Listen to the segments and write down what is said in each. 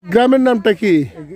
গ্রামের নামটা কি?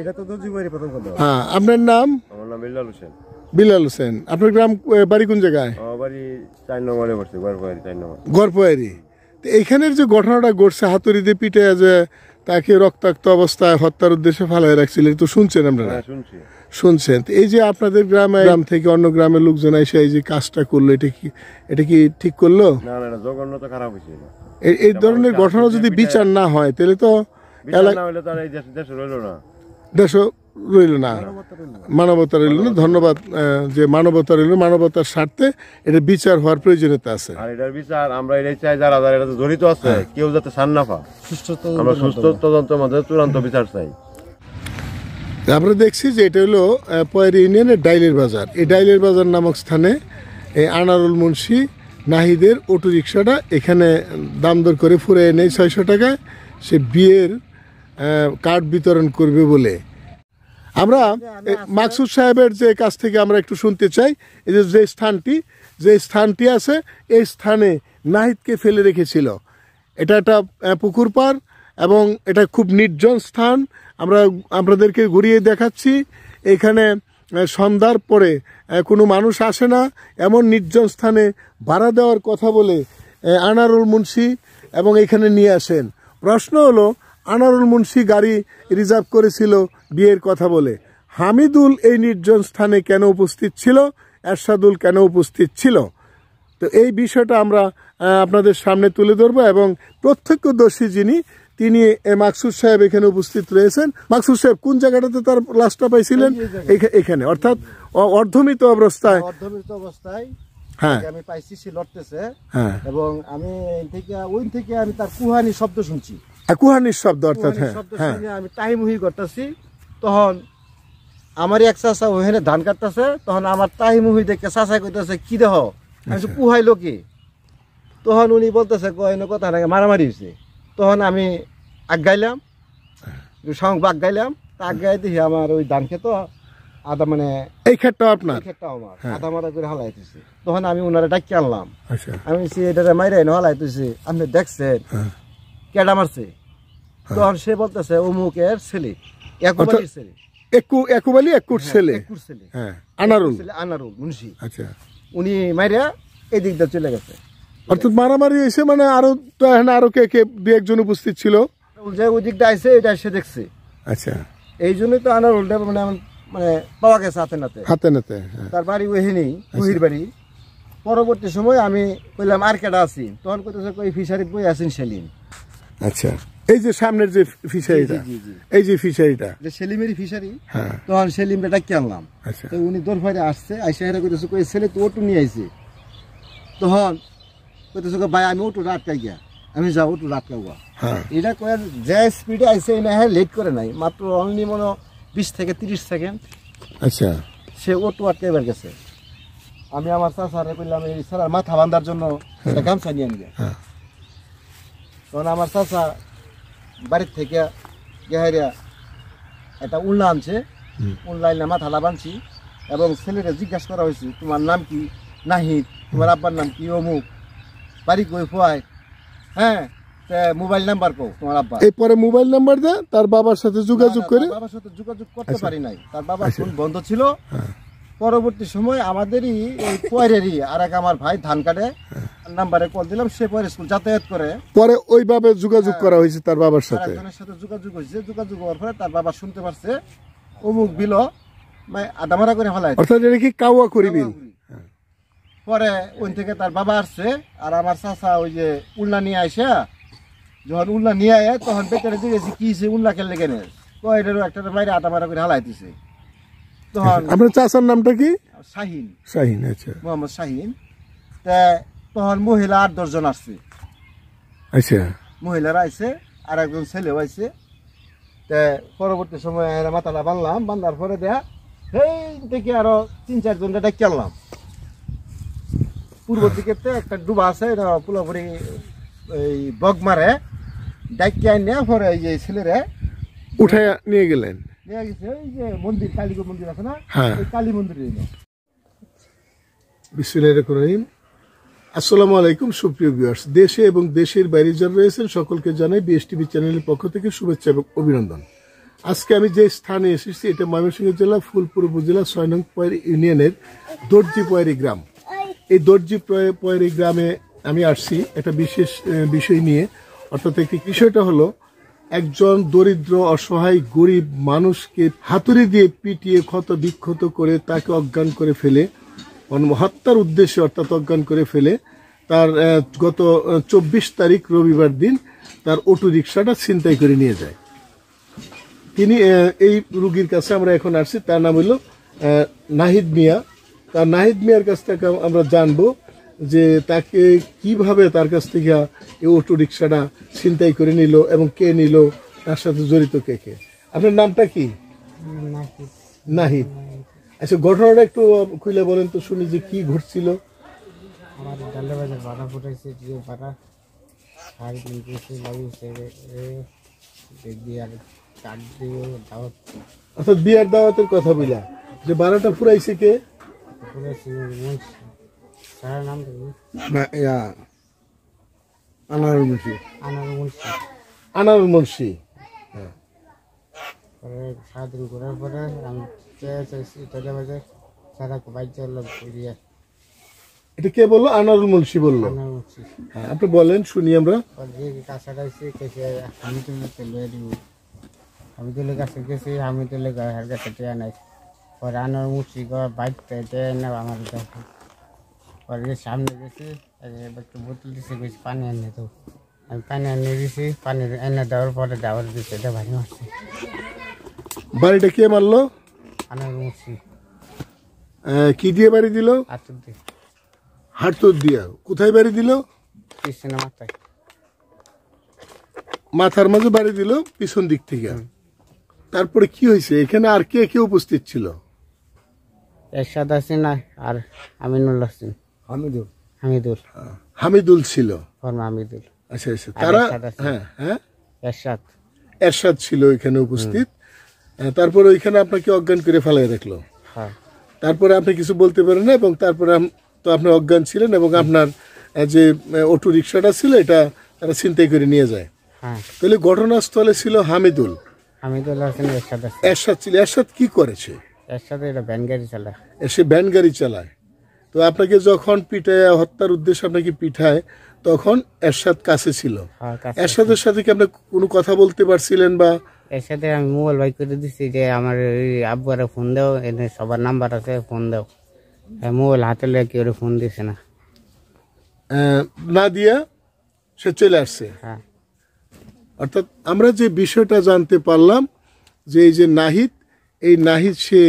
এটা তো দর্জিবাড়ি প্রথম কথা। হ্যাঁ, আপনার নাম? আমার নাম বিলাল হোসেন। বিলাল হোসেন। আপনার গ্রাম বাড়ি কোন জায়গায়? আমার বাড়ি 4 নম্বরে পড়ছে, গড়পয়ারি 4 নম্বর। গড়পয়ারি। তো এইখানের যে ঘটনাটা ঘটছে, হাতুড়িতে পিটে যে তাকে রক্তাক্ত অবস্থায় হত্যার উদ্দেশ্যে ফালায় রাখছিলেন, তো শুনছেন আপনারা? হ্যাঁ, শুনছি। শুনছেন। এই যে আপনাদের গ্রাম থেকে অন্য গ্রামের লোকজন এসে এই যে কাজটা করলো, এটা কি ঠিক করলো? না না, এটা জঘন্য, তো খারাপ হয়েছে। এই ধরনের ঘটনা যদি বিচার না হয় তাহলে তো বিচার না হলে তো আর এই দেশ রইল না, দেশও রইল না, মানবতা রইল না। ধন্যবাদ যে মানবতা রইল, মানবতার স্বার্থে এটা বিচার হওয়ার প্রয়োজনীয়তা আছে। আর এটার বিচার আমরা এটাই চাই, যারা যারা এটাতে জড়িত আছে কেউ যাতে ছাড় না পায়, আমরা সুস্থ তদন্তের মধ্যে চূড়ান্ত বিচার চাই। আমরা দেখছি যে এটা হলো পয়ারি ইউনিয়নের ডাইলের বাজার। এই ডাইলের বাজার নামক স্থানে এই আনারুল মুন্সি নাহিদের অটো রিক্সাটা এখানে দাম দর করে ফুরিয়ে নেই 600 টাকায়। সে বিয়ের কার্ড বিতরণ করবে বলে আমরা মাকসুদ সাহেবের যে কাছ থেকে আমরা একটু শুনতে চাই। এই যে স্থানটি আছে, এই স্থানে নাহিদকে ফেলে রেখেছিল। এটা একটা পুকুর পাড় এবং এটা খুব নির্জন স্থান। আমরা আপনাদেরকে ঘুরিয়ে দেখাচ্ছি। এখানে সন্ধ্যার পরে কোনো মানুষ আসে না, এমন নির্জন স্থানে ভাড়া দেওয়ার কথা বলে আনারুল মুন্সি এবং এখানে নিয়ে আসেন। প্রশ্ন হলো, আনারুল মুন্সি গাড়ি রিজার্ভ করেছিল বিয়ের কথা বলে, হামিদুল এই নির্জন স্থানে কেন উপস্থিত ছিল, এরশাদুল কেন উপস্থিত ছিল? তো এই বিষয়টা আমরা আপনাদের সামনে তুলে ধরবো এবং প্রত্যক্ষদর্শী যিনি, তিনি মাকসুদ সাহেব এখানে উপস্থিত রয়েছেন। মাকসুদ সাহেব কোন জায়গাটাতে তার লাশটা পাইছিলেন? এখানে, অর্থাৎ অর্ধমিত অবস্থায়। হ্যাঁ, আমি পাইছি সে লড়তেছে এবং আমি ওই থেকে আমি তার কুহানির শব্দ শুনছি। কুহানির শব্দ, অর্থাৎ হ্যাঁ, আমি টাইমুহি করতেছি, তখন আমার এক চাষা ওখানে ধান কাটতেছে, তখন আমার টাইমুহি দেখে চাষা কইতেছে কি দেহ, আমি কুহাইলো কি? তখন উনি বলতেছে কথা নাকি মারামারি হয়েছে। তখন আমি আগাইলাম, আগাইলাম, আগাই দেখি আমার ওই ধান খেত আদা, মানে এই ক্ষেতটা আপনার, আমার আধা মারা করে হালাইতেছে। তখন আমি ওনারা ডাকি আনলাম, আমি এটা মাইরে হালাইতেছি, আপনি দেখছেন কেডা মারছে? তখন সে বলতেছে অমুকের ছেলে, একুবালির ছেলে, একুর ছেলে আনারুল মুন্সি। আচ্ছা, উনি মাইরা এই দিক দিয়ে চলে গেছে। অর্থাৎ মারামারি এসে মানে আরো তো আরো কে দু একজন উপস্থিত ছিল, যে ওই দিকটা আইসে এটা এসে দেখছে। আচ্ছা, এই জন্যই তো আনারুলটা মানে মানে পাওয়া গেছে হাতে নাতে। তার বাড়ি ওইখানেই, কুহির বাড়ি। পরবর্তী সময় আমি কইলাম আর কেডা আছি, তখন কইতেছে কই ফিশারিত বই আছেন সেলিম। আচ্ছা, এই যে সামনের যে ফিশারিটা, এই যে ফিশারিটা, যে সেলিমেরই ফিশারি। তখন সেলিমটা ডাকি আনলাম, তো উনি দরবারে আসছে, আইসা হেরা কইতেছে কই ছেলে তো অটো নিয়ে আইছে। তখন কইতেছে ভাই আমি অটো আটকাই গিয়া, আমি যাও অটো আটকাওয়া। এটা কয়ে যে স্পিডে আইসে না, হ্যাঁ লেট করে নাই, মাত্র অনলি মনে 20 থেকে 30 সেকেন্ড। আচ্ছা, সে অটো আটকাইবার গেছে। আমি আমার চাচারে কইলাম এই সারার মাথা বাঁধার জন্য একটা গামছা নিয়ে আনবে। তখন আমার চাচা বাড়ির থেকে গেহারিয়া একটা উল্লা আনছে, উল্লা আইনা মাথালা বানছি এবং ছেলেকে জিজ্ঞাসা করা হয়েছে তোমার নাম কি? নাহিদ। তোমার আব্বার নাম কি? অমুক। বাড়ি কই ফুয়াই? হ্যাঁ, মোবাইল নাম্বার কো তোমার আব্বা। এরপরে মোবাইল নাম্বার দেয়, তার বাবার সাথে যোগাযোগ করে। বাবার সাথে যোগাযোগ করতে পারি নাই, তার বাবার ফোন বন্ধ ছিল। পরবর্তী সময় আমাদেরই এই পয়েরেরই আর এক আমার ভাই ধান কাটে নাম্বারে কল দিলাম, সে পরে স্কুল যাতায়াত করে। পরে ওইভাবে যোগাযোগ করা হয়েছে তার বাবার সাথে, যোগাযোগ হয়েছে। যোগাযোগ হওয়ার পরে তার বাবা শুনতে পারছে অমুক বিল আদামারা করে ফেলায়, অর্থাৎ এটা কি কাওয়া করি বিল। পরে ওই থেকে তার বাবা আসছে, আর আমার চাচা ওই যে উল্লা নিয়ে আসে, যখন উল্লা নিয়ে আয় তখন বেচারে জিজ্ঞেস কি উল্লা খেললে কেন, এটারও একটা বাইরে আদামারা করে হালাইতেছে। তখন আপনার চাচার নামটা কি? শাহিন। শাহিন, আচ্ছা, মোহাম্মদ শাহিন। তখন মহিলা 8-10 জন আসছে। আচ্ছা, মহিলারা আইছে, আর একজন ছেলেও আইছে। পরবর্তী সময় মাথাটা বানলাম, বান্ধার পরে দেয়া সেই থেকে আরো 3-4 জনটা ডাকি আনলাম। পূর্ব দিকে একটা ডুবা আছে, এটা পুরোপুরি এই বগ মারে, ডাকি আনিয়া পরে এই যে ছেলেরে উঠে নিয়ে গেলেন, নিয়ে গেছে ওই যে মন্দির, কালী মন্দির আছে না, ওই কালী মন্দিরে। বিসমিল্লাহির রহমানির রহিম। আসসালামু আলাইকুম সুপ্রিয় ভিউয়ার্স, দেশে এবং দেশের বাইরে যারা রয়েছেন সকলকে জানাই বিএসটিভি চ্যানেলের পক্ষ থেকে শুভেচ্ছা এবং অভিনন্দন। আজকে আমি যে স্থানে এসেছি এটা ময়মনসিংহ জেলা ফুলপুর উপজেলা 6 নং পয়েরি ইউনিয়নের দর্জি পয়েরি গ্রাম। এই দর্জি পয়েরি গ্রামে আমি আসছি একটা বিশেষ বিষয় নিয়ে। অর্থাৎ একটি বিষয়টা হলো একজন দরিদ্র অসহায় গরিব মানুষকে হাতুড়ি দিয়ে পিটিয়ে ক্ষত বিক্ষত করে তাকে অজ্ঞান করে ফেলে, হত্যার উদ্দেশ্যে অর্থাৎ অজ্ঞান করে ফেলে তার গত 24 তারিখ রবিবার দিন তার অটো রিক্সাটা ছিনতাই করে নিয়ে যায়। তিনি এই রুগীর কাছে আমরা এখন আসছি, তার নাম হলো নাহিদ মিয়া। তার নাহিদ মিয়ার কাছ থেকে আমরা জানবো যে তাকে কিভাবে তার কাছ থেকে এই অটো রিক্সাটা ছিনতাই করে নিল এবং কে নিল, তার সাথে জড়িত কে কে। আপনার নামটা কি? নাহিদ। আচ্ছা, ঘটনাটা একটু খুলে বলেন তো শুনি যে কি ঘটছিল। আমার ডালে বাজার ভাড়া ফুটাইছে, যে ভাড়া সাড়ে 3 কেজি লাগিয়েছে বিয়ার কার্ড দিয়ে দাওয়াত। অর্থাৎ বিয়ার দাওয়াতের কথা বলা, যে ভাড়াটা ফুরাইছে কে? ফুটাইছে স্যার নাম কি? আনারুল মুন্সি। আনারুল মুন্সি। পরে সারাদিন ঘোরার পরে আমি চাইছি ডালে বাজার সারা বাইক লোক ঘুরিয়ে। এটা কে বললো? আনারুল মুন্সি বললো। আনারুল মুন্সি। হ্যাঁ, আপনি বলেন শুনি আমরা। যে কাছাটা এসে কেসে আমি তুলে লয়ে দিব, আমি তুলে কাছে গেছি, আমি তুলে গায়ের কাছে টেয়া নাই। পরে আনার মুন্সি বাইক টেয়া না আমার কাছে। পরে সামনে গেছি, একটু বোতল দিছে, গেছি পানি এনে তো আমি পানি এনে দিছি, পানি এনে দেওয়ার পরে দাওয়ার দিচ্ছে, এটা ভারী মারছে। বাড়িটা কে মারলো? আনার মুন্সি। কি দিয়ে বাড়ি দিল? আতুর দিয়ে। হাড়তোর দিয়া। কোথায় বাড়ি দিল? পিছনে মাথায়। মাথার মাঝে বাড়ি দিল পিছন দিক থেকে। তারপরে কি হয়েছে এখানে? আর কে কে উপস্থিত ছিল? এরশাদ আছে না, আর আমিনুল হাসিন। হামিদুল ছিল। হামিদুল। আচ্ছা আচ্ছা, তারা এরশাদ ছিল এখানে উপস্থিত। তারপরে ওইখানে আপনাকে অজ্ঞান করে ফেলায় রাখলো। হ্যাঁ। তারপরে আপনি কিছু বলতে পারেন না, এবং তারপরে তো আপনি অজ্ঞান ছিলেন এবং আপনার যে অটো রিক্সাটা ছিল এটা তারা ছিনতাই করে নিয়ে যায়। হ্যাঁ। তাহলে ঘটনাস্থলে ছিল হামিদুল। হাসিন। এরশাদ ছিল। এরশাদ কি করেছে? এরশাদ এটা ভ্যান গাড়ি চালায়। সে ভ্যান গাড়ি চালায়। তো আপনাকে যখন পিঠায় হত্যার উদ্দেশ্যে আপনাকে পিঠায়, তখন এরশাদ কাছে ছিল। এরশাদের সাথে কি আপনি কোনো কথা বলতে পারছিলেন? বা এর সাথে আমি মোবাইল বাই করে দিচ্ছি যে আমার আব্বারে ফোন দাও, এনে সবার নাম্বার আছে, ফোন দাও। মোবাইল হাতে লেগে কেউ ফোন দিছে না, না দিয়া সে চলে আসছে। হ্যাঁ। অর্থাৎ আমরা যে বিষয়টা জানতে পারলাম যে এই যে নাহিদ, এই নাহিদ সে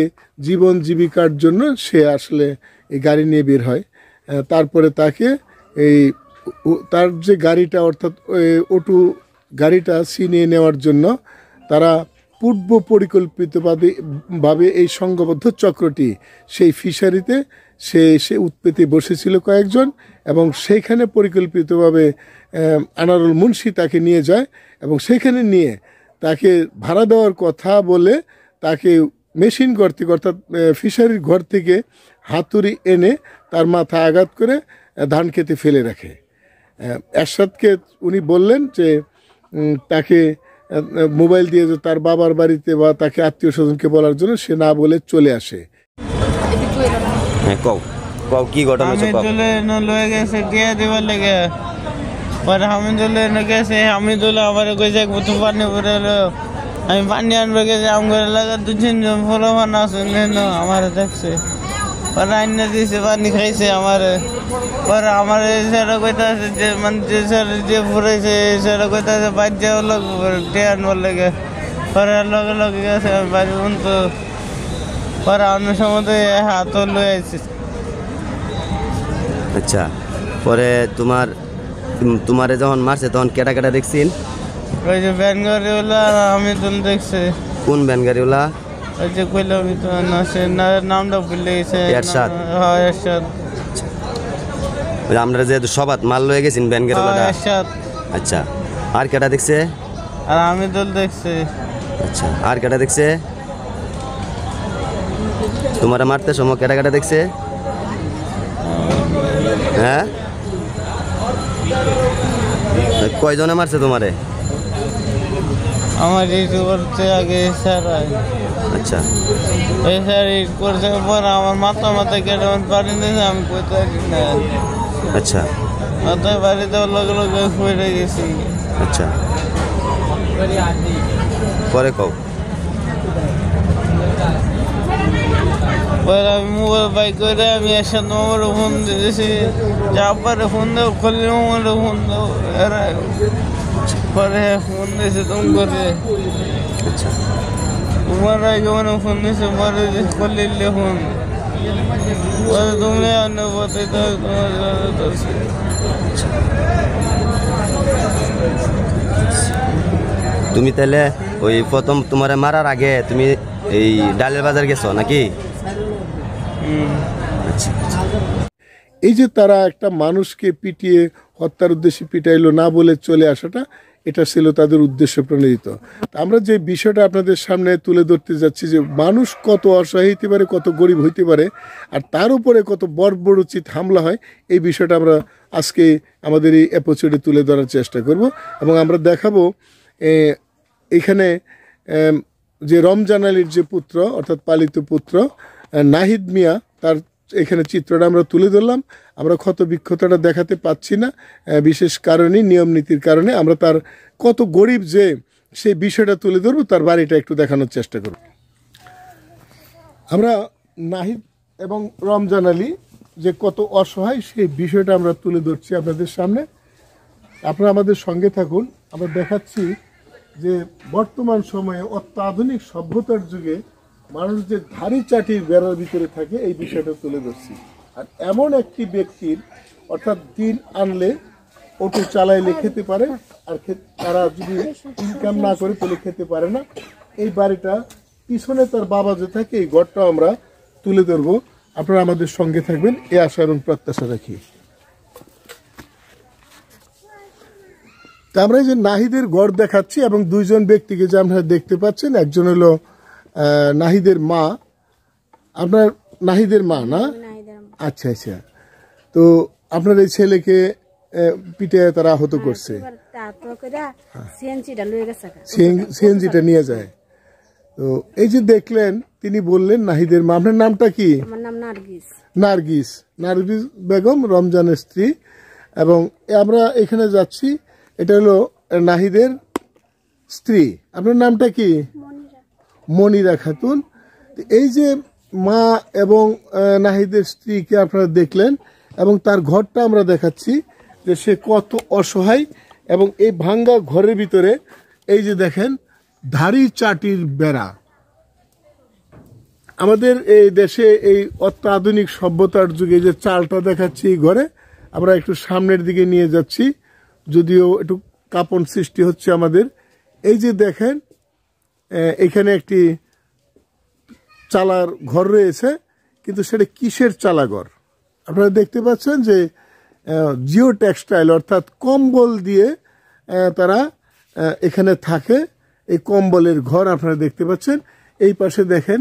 জীবন জীবিকার জন্য সে আসলে এই গাড়ি নিয়ে বের হয়। তারপরে তাকে এই তার যে গাড়িটা অর্থাৎ অটো গাড়িটা ছিনিয়ে নেওয়ার জন্য তারা পূর্ব পরিকল্পিতভাবে এই সংঘবদ্ধ চক্রটি সেই ফিশারিতে সে উৎপেতে বসেছিল কয়েকজন, এবং সেইখানে পরিকল্পিতভাবে আনারুল মুন্সি তাকে নিয়ে যায় এবং সেখানে নিয়ে তাকে ভাড়া দেওয়ার কথা বলে তাকে মেশিন ঘর থেকে অর্থাৎ ফিশারির ঘর থেকে হাতুড়ি এনে তার মাথা আঘাত করে ধান খেতে ফেলে রাখে। এরশাদকে উনি বললেন যে তাকে মোবাইল দিয়ে যে তার বাবার বাড়িতে বা তাকে আত্মীয় স্বজনকে বলার জন্য, সে না বলে চলে আসে। কি ঘটনা? লয়ে গেছে দিয়ে দেবার লেগে, পরে হামিদুল্লাহ গেছে, হামিদুল্লাহ আমার কইছে এক বোতল পানি ভরে এলো, আমি পানি আনবে গেছে, আমার এলাকার 2-3 ফলো পানা আছে আমার দেখছে, পরে আইনে দিয়েছে, পানি খাইছে আমার। পরে আমার সেটা কইতে আছে যে মানে যে স্যার যে ফুরাইছে সেটা কইতে আছে বাইর যাওয়ার লোক ট্রেন বল লেগে, পরে লগে লগে গেছে আমি বাড়ি তো। পরে অন্য সময় হাত লয়ে আসছি। আচ্ছা, পরে তোমার যখন মারছে তখন কেটা কেটা দেখছিন? ওই যে ভ্যান গাড়িওয়ালা আমি তুমি দেখছে। কোন ভ্যান গাড়িওয়ালা? ওই যে কইলাম তো নামটা ভুলে গেছে। এরশাদ। হ্যাঁ, এরশাদ। আমরা যেহেতু সবাত মাল লয়ে গেছেন ভ্যান গাড়িওয়ালা। এরশাদ। আচ্ছা, আর কেটা দেখছে? আর আমি দল দেখছে। আচ্ছা, আর কেটা দেখছে? তোমার মারতে সময় কেটা কেটা দেখছে? হ্যাঁ, কয়জনে মারছে তোমারে? আমার ইট করতে আগে স্যার হয়। আচ্ছা এই স্যার ইট করতে পর আমার মাথা কেটে পানি দিয়েছে, আমি করতে পারি না। আচ্ছা মাথায় বাড়ি দেওয়ার লগে লগে পড়ে গেছি। আচ্ছা পরে কও। পরে আমি মোবাইল বাইক করে আমি একসাথে মোবাইলে ফোন দিয়েছি, যে আব্বারে ফোন দেও, খলিল মোবাইলে ফোন দেও, এরা পরে ফোন দিয়েছে তুমি করে। আচ্ছা তোমার আগে মানে ফোন দিয়েছে, পরে খলিলে ফোন, পরে তুমি আনে পথে তোমার তুমি তাহলে ওই প্রথম তোমার মারার আগে তুমি এই ডালের বাজার গেছো নাকি? আচ্ছা এই যে তারা একটা মানুষকে পিটিয়ে হত্যার উদ্দেশ্যে পিটাইলো না বলে চলে আসাটা, এটা ছিল তাদের উদ্দেশ্য প্রণোদিত। আমরা যে বিষয়টা আপনাদের সামনে তুলে ধরতে যাচ্ছি, যে মানুষ কত অসহায় হইতে পারে, কত গরিব হইতে পারে, আর তার উপরে কত বর্বরোচিত হামলা হয়, এই বিষয়টা আমরা আজকে আমাদের এই এপিসোডে তুলে ধরার চেষ্টা করব। এবং আমরা দেখাবো এখানে যে রমজান আলীর যে পুত্র, অর্থাৎ পালিত পুত্র নাহিদ মিয়া, তার এখানে চিত্রটা আমরা তুলে ধরলাম। আমরা ক্ষত বিক্ষতটা দেখাতে পাচ্ছি না, বিশেষ কারণে, নিয়ম নীতির কারণে। আমরা তার কত গরিব যে সেই বিষয়টা তুলে ধরবো, তার বাড়িটা একটু দেখানোর চেষ্টা করব। আমরা নাহিদ এবং রমজান আলী যে কত অসহায়, সেই বিষয়টা আমরা তুলে ধরছি আপনাদের সামনে। আপনারা আমাদের সঙ্গে থাকুন। আমরা দেখাচ্ছি যে বর্তমান সময়ে অত্যাধুনিক সভ্যতার যুগে মানুষ যে ধাড়ি চাটির বেড়ার ভিতরে থাকে, এই বিষয়টা তুলে ধরছি। আর এমন একটি ব্যক্তির, অর্থাৎ দিন আনলে অটো চালাইলে খেতে পারে, আর তারা যদি ইনকাম না করে তাহলে খেতে পারে না। এই বাড়িটা পিছনে তার বাবা যে থাকে, এই ঘরটাও আমরা তুলে ধরবো। আপনারা আমাদের সঙ্গে থাকবেন, এ আশা এবং প্রত্যাশা রাখি। তা আমরা এই যে নাহিদের ঘর দেখাচ্ছি, এবং দুইজন ব্যক্তিকে যে আপনারা দেখতে পাচ্ছেন, একজন হলো নাহিদের মা। আপনার নাহিদের মা না? আচ্ছা আচ্ছা। তো আপনার এই ছেলেকে পিঠে তারা আহত করছে, সিএনজিটা নিয়ে যায়। তো এই যে দেখলেন, তিনি বললেন নাহিদের মা। আপনার নামটা কি? আমার নাম নার্গিস। নার্গিস, নার্গিস বেগম, রমজানের স্ত্রী। এবং আমরা এখানে যাচ্ছি, এটা হলো নাহিদের স্ত্রী। আপনার নামটা কি? মনিরা খাতুন। এই যে মা এবং নাহিদের স্ত্রীকে আপনারা দেখলেন, এবং তার ঘরটা আমরা দেখাচ্ছি যে সে কত অসহায়। এবং এই ভাঙ্গা ঘরের ভিতরে এই যে দেখেন ধাড়ি চাটির বেড়া। আমাদের এই দেশে এই অত্যাধুনিক সভ্যতার যুগে যে চালটা দেখাচ্ছি এই ঘরে, আমরা একটু সামনের দিকে নিয়ে যাচ্ছি, যদিও একটু কাঁপন সৃষ্টি হচ্ছে আমাদের। এই যে দেখেন এখানে একটি চালার ঘর রয়েছে, কিন্তু সেটা কিসের চালাঘর? আপনারা দেখতে পাচ্ছেন যে জিও টেক্সটাইল, অর্থাৎ কম্বল দিয়ে তারা এখানে থাকে। এই কম্বলের ঘর আপনারা দেখতে পাচ্ছেন। এই পাশে দেখেন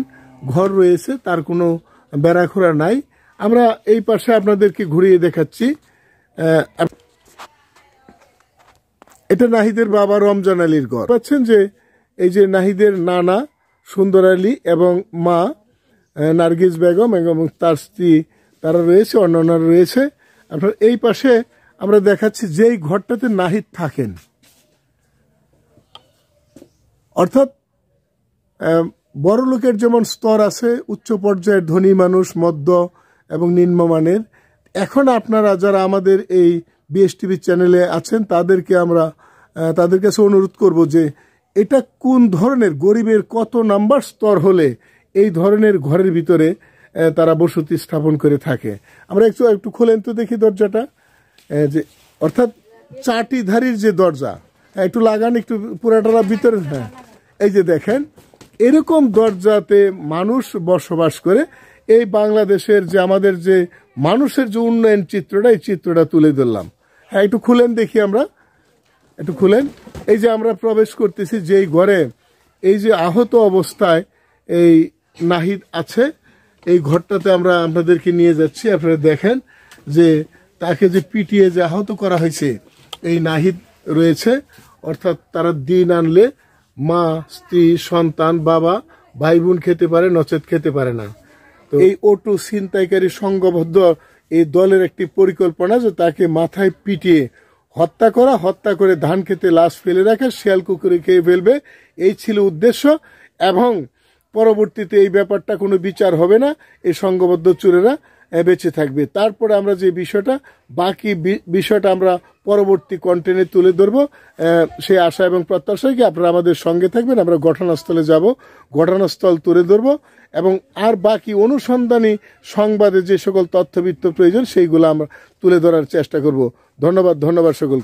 ঘর রয়েছে, তার কোনো বেড়াখোড়া নাই। আমরা এই পাশে আপনাদেরকে ঘুরিয়ে দেখাচ্ছি। এটা নাহিদের বাবা রমজান আলীর ঘর। পাচ্ছেন যে এই যে নাহিদের নানা সুন্দর আলী এবং মা নার্গিস বেগম এবং তার স্ত্রী, তারা রয়েছে, অন্যান্যরা রয়েছে। আপনার এই পাশে আমরা দেখাচ্ছি যেই ঘরটাতে নাহিদ থাকেন, অর্থাৎ বড় লোকের যেমন স্তর আছে, উচ্চ পর্যায়ের ধনী মানুষ, মধ্য এবং নিম্নমানের। এখন আপনারা যারা আমাদের এই বিএসটিভি চ্যানেলে আছেন, তাদের কাছে অনুরোধ করব যে এটা কোন ধরনের, গরিবের কত নাম্বার স্তর হলে এই ধরনের ঘরের ভিতরে তারা বসতি স্থাপন করে থাকে। আমরা একটু খোলেন তো দেখি দরজাটা, যে অর্থাৎ চাটিধারীর যে দরজা, একটু লাগান, একটু পুরাটা ভিতরে। হ্যাঁ, এই যে দেখেন এরকম দরজাতে মানুষ বসবাস করে। এই বাংলাদেশের যে আমাদের যে মানুষের যে উন্নয়ন চিত্রটা, এই চিত্রটা তুলে ধরলাম। হ্যাঁ, একটু খুলেন দেখি, আমরা একটু খুলেন। এই যে আমরা প্রবেশ করতেছি যেই ঘরে এই যে আহত অবস্থায় এই নাহিদ আছে, এই ঘরটাতে আমরা আপনাদেরকে নিয়ে যাচ্ছি। আপনারা দেখেন যে তাকে যে পিটিয়ে যে আহত করা হয়েছে, এই নাহিদ রয়েছে। অর্থাৎ তারা দিন আনলে মা, স্ত্রী, সন্তান, বাবা, ভাই বোন খেতে পারে, নচেত খেতে পারে না। তো এই অটো ছিনতাইকারী সংঘবদ্ধ এই দলের একটি পরিকল্পনা যে তাকে মাথায় পিটিয়ে হত্যা করা, হত্যা করে ধান খেতে লাশ ফেলে রাখা, শিয়াল কুকুরে খেয়ে ফেলবে, এই ছিল উদ্দেশ্য। এবং পরবর্তীতে এই ব্যাপারটা কোনো বিচার হবে না, এই সংঘবদ্ধ চোরেরা বেঁচে থাকবে। তারপরে আমরা যে বিষয়টা, বাকি বিষয়টা আমরা পরবর্তী কন্টেন্টে তুলে ধরবো। সেই আশা এবং প্রত্যাশায় কি আপনারা আমাদের সঙ্গে থাকবেন। আমরা ঘটনাস্থলে যাব, ঘটনাস্থল তুলে ধরবো এবং আর বাকি অনুসন্ধানী সংবাদে যে সকল তথ্যবিত্ত প্রয়োজন সেইগুলো আমরা তুলে ধরার চেষ্টা করব। ধন্যবাদ সকলকে।